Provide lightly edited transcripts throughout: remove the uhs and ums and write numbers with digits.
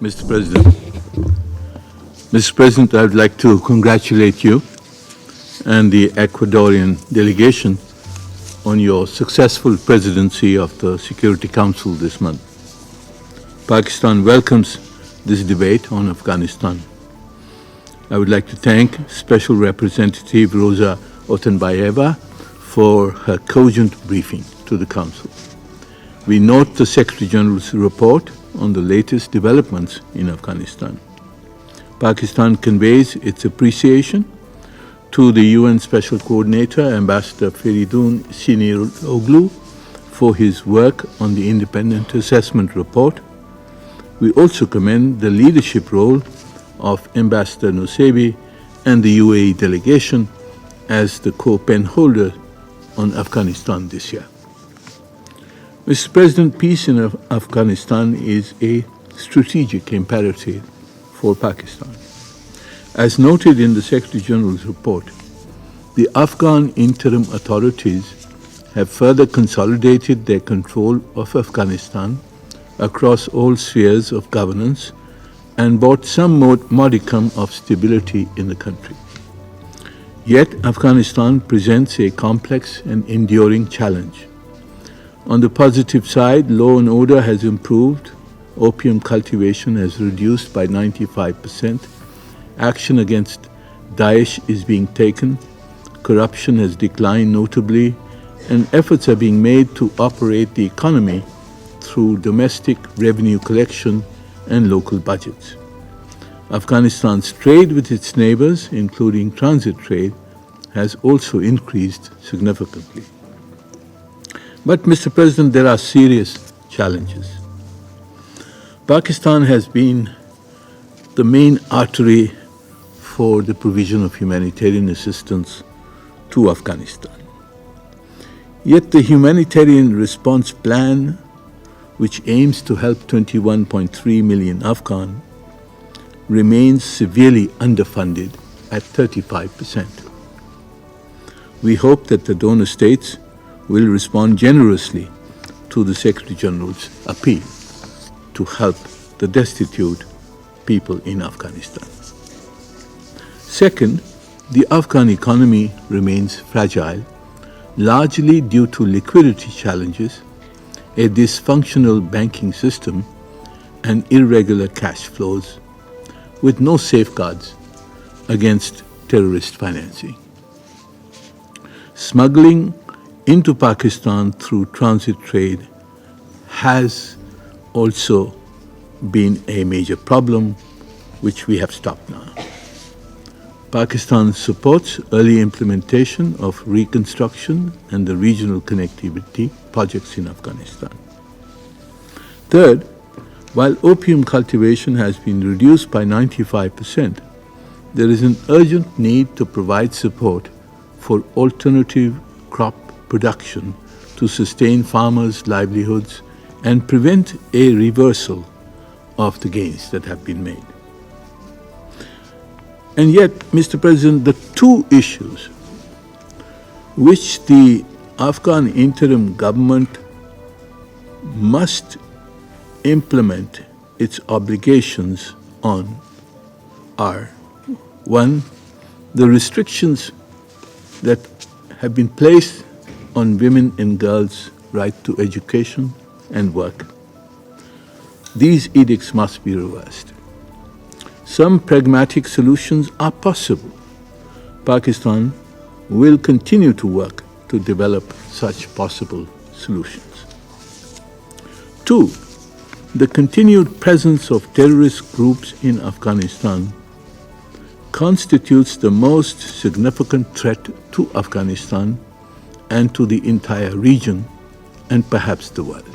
Mr. President. Mr. President, I would like to congratulate you and the Ecuadorian delegation on your successful presidency of the Security Council this month. Pakistan welcomes this debate on Afghanistan. I would like to thank Special Representative Rosa Otunbayeva for her cogent briefing to the Council. We note the Secretary General's report on the latest developments in Afghanistan. Pakistan conveys its appreciation to the UN Special Coordinator, Ambassador Feridun Siniroglu, for his work on the independent assessment report. We also commend the leadership role of Ambassador Nusebi and the UAE delegation as the co-pen holder on Afghanistan this year. Mr. President, peace in Afghanistan is a strategic imperative for Pakistan. As noted in the Secretary General's report, the Afghan interim authorities have further consolidated their control of Afghanistan across all spheres of governance and brought some modicum of stability in the country. Yet, Afghanistan presents a complex and enduring challenge. On the positive side, law and order has improved, opium cultivation has reduced by 95%, action against Daesh is being taken, corruption has declined notably, and efforts are being made to operate the economy through domestic revenue collection and local budgets. Afghanistan's trade with its neighbors, including transit trade, has also increased significantly. But, Mr. President, there are serious challenges. Pakistan has been the main artery for the provision of humanitarian assistance to Afghanistan. Yet the humanitarian response plan, which aims to help 21.3 million Afghan, remains severely underfunded at 35%. We hope that the donor states will respond generously to the Secretary General's appeal to help the destitute people in Afghanistan. Second, the Afghan economy remains fragile, largely due to liquidity challenges, a dysfunctional banking system, and irregular cash flows, with no safeguards against terrorist financing. Smuggling into Pakistan through transit trade has also been a major problem, which we have stopped now. Pakistan supports early implementation of reconstruction and the regional connectivity projects in Afghanistan. Third, while opium cultivation has been reduced by 95%, there is an urgent need to provide support for alternative crop production to sustain farmers' livelihoods and prevent a reversal of the gains that have been made. And yet, Mr. President, the two issues which the Afghan interim government must implement its obligations on are, one, the restrictions that have been placed on women and girls' right to education and work. These edicts must be reversed. Some pragmatic solutions are possible. Pakistan will continue to work to develop such possible solutions. Two, the continued presence of terrorist groups in Afghanistan constitutes the most significant threat to Afghanistan and to the entire region and perhaps the world.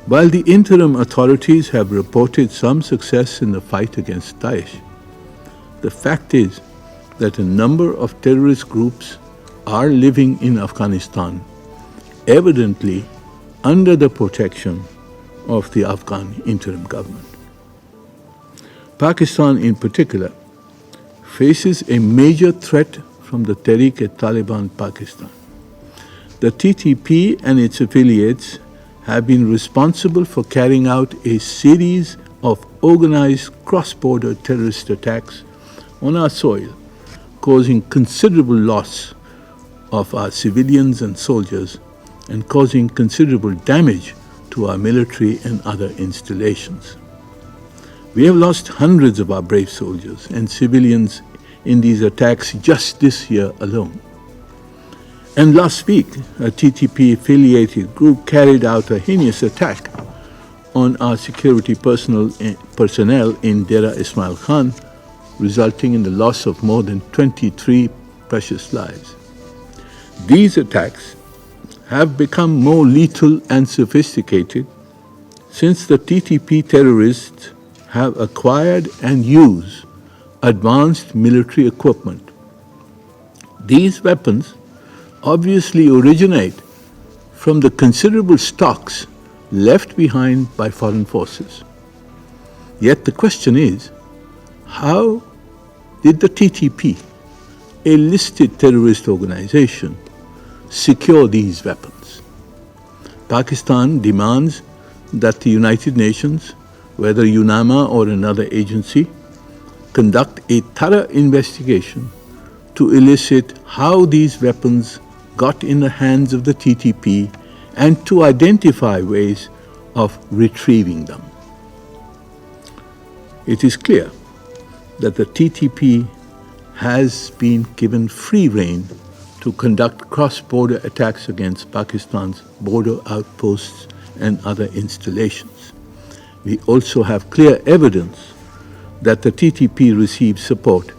While the interim authorities have reported some success in the fight against Daesh, the fact is that a number of terrorist groups are living in Afghanistan, evidently under the protection of the Afghan interim government. Pakistan in particular faces a major threat from the Tehrik-e-Taliban Pakistan. The TTP and its affiliates have been responsible for carrying out a series of organized cross-border terrorist attacks on our soil, causing considerable loss of our civilians and soldiers and causing considerable damage to our military and other installations. We have lost hundreds of our brave soldiers and civilians in these attacks just this year alone. And last week, a TTP-affiliated group carried out a heinous attack on our security personnel in Dera Ismail Khan, resulting in the loss of more than 23 precious lives. These attacks have become more lethal and sophisticated since the TTP terrorists have acquired and use advanced military equipment. These weapons obviously originate from the considerable stocks left behind by foreign forces. Yet the question is, how did the TTP, a listed terrorist organization, secure these weapons? Pakistan demands that the United Nations, whether UNAMA or another agency, conduct a thorough investigation to elicit how these weapons got in the hands of the TTP and to identify ways of retrieving them. It is clear that the TTP has been given free rein to conduct cross-border attacks against Pakistan's border outposts and other installations. We also have clear evidence that the TTP receives support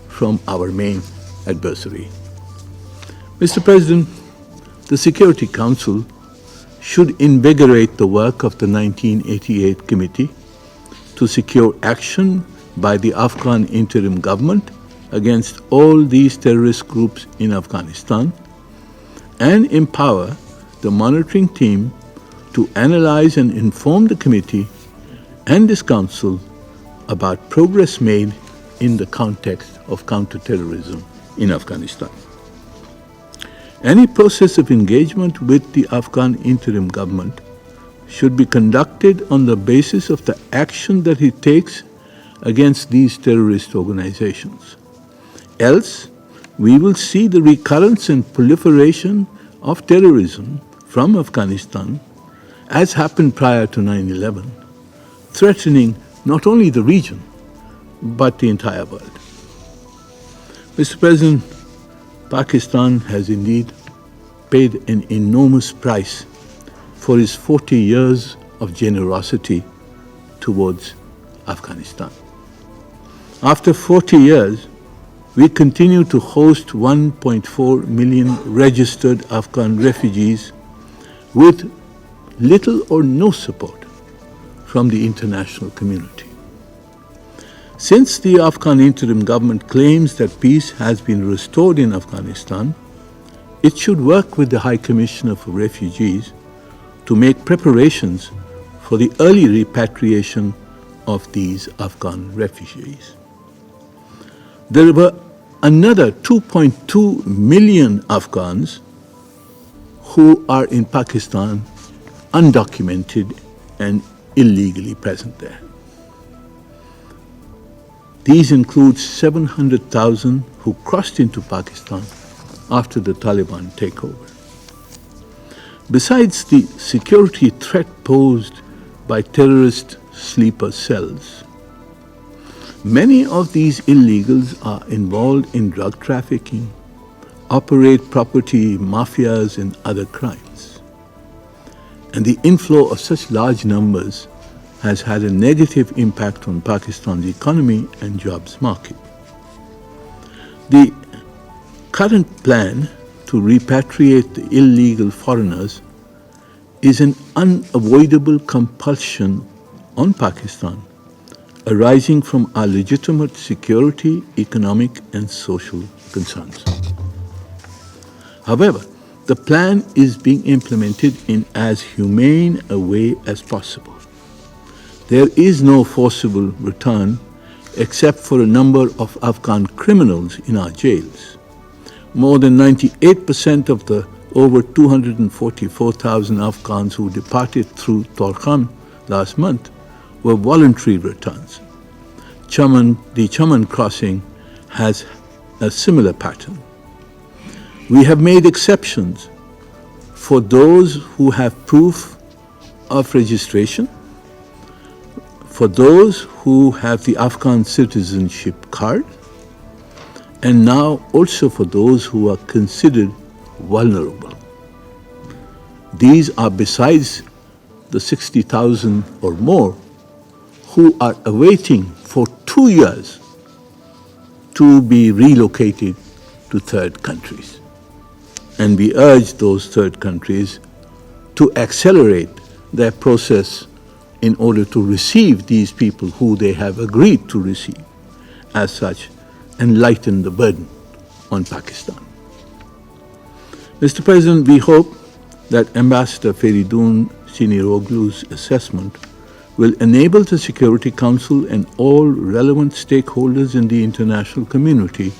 from our main adversary. Mr. President, the Security Council should invigorate the work of the 1988 Committee to secure action by the Afghan interim government against all these terrorist groups in Afghanistan and empower the monitoring team to analyze and inform the committee and this council about progress made in the context of counterterrorism in Afghanistan. Any process of engagement with the Afghan interim government should be conducted on the basis of the action that it takes against these terrorist organizations. Else, we will see the recurrence and proliferation of terrorism from Afghanistan, as happened prior to 9/11, threatening not only the region, but the entire world. Mr. President, Pakistan has indeed paid an enormous price for its 40 years of generosity towards Afghanistan. After 40 years, we continue to host 1.4 million registered Afghan refugees with little or no support from the international community. Since the Afghan interim government claims that peace has been restored in Afghanistan, it should work with the High Commissioner for Refugees to make preparations for the early repatriation of these Afghan refugees. There were another 2.2 million Afghans who are in Pakistan undocumented and illegally present there. These include 700,000 who crossed into Pakistan after the Taliban takeover. Besides the security threat posed by terrorist sleeper cells, many of these illegals are involved in drug trafficking, operate property mafias and other crimes. And the inflow of such large numbers has had a negative impact on Pakistan's economy and jobs market. The current plan to repatriate the illegal foreigners is an unavoidable compulsion on Pakistan, arising from our legitimate security, economic and social concerns. However, the plan is being implemented in as humane a way as possible. There is no forcible return except for a number of Afghan criminals in our jails. More than 98% of the over 244,000 Afghans who departed through Torkham last month were voluntary returns. The Chaman crossing has a similar pattern. We have made exceptions for those who have proof of registration, for those who have the Afghan citizenship card, and now also for those who are considered vulnerable. These are besides the 60,000 or more who are awaiting for 2 years to be relocated to third countries. And we urge those third countries to accelerate their process in order to receive these people who they have agreed to receive, as such, and lighten the burden on Pakistan. Mr. President, we hope that Ambassador Feridun Siniroglu's assessment will enable the Security Council and all relevant stakeholders in the international community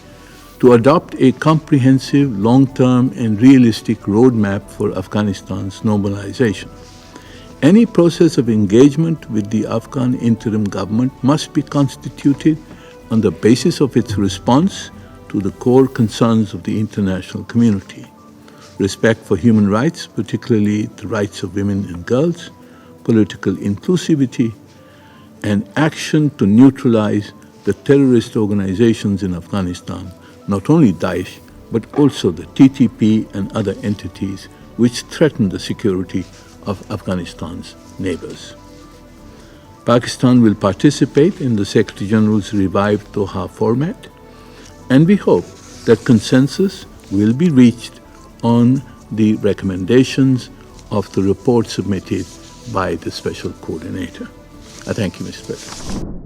to adopt a comprehensive, long-term and realistic roadmap for Afghanistan's normalization. Any process of engagement with the Afghan interim government must be constituted on the basis of its response to the core concerns of the international community: respect for human rights, particularly the rights of women and girls, political inclusivity, and action to neutralize the terrorist organizations in Afghanistan, not only Daesh, but also the TTP and other entities which threaten the security of Afghanistan's neighbors. Pakistan will participate in the Secretary General's revived Doha format, and we hope that consensus will be reached on the recommendations of the report submitted by the Special Coordinator. I thank you, Mr. President.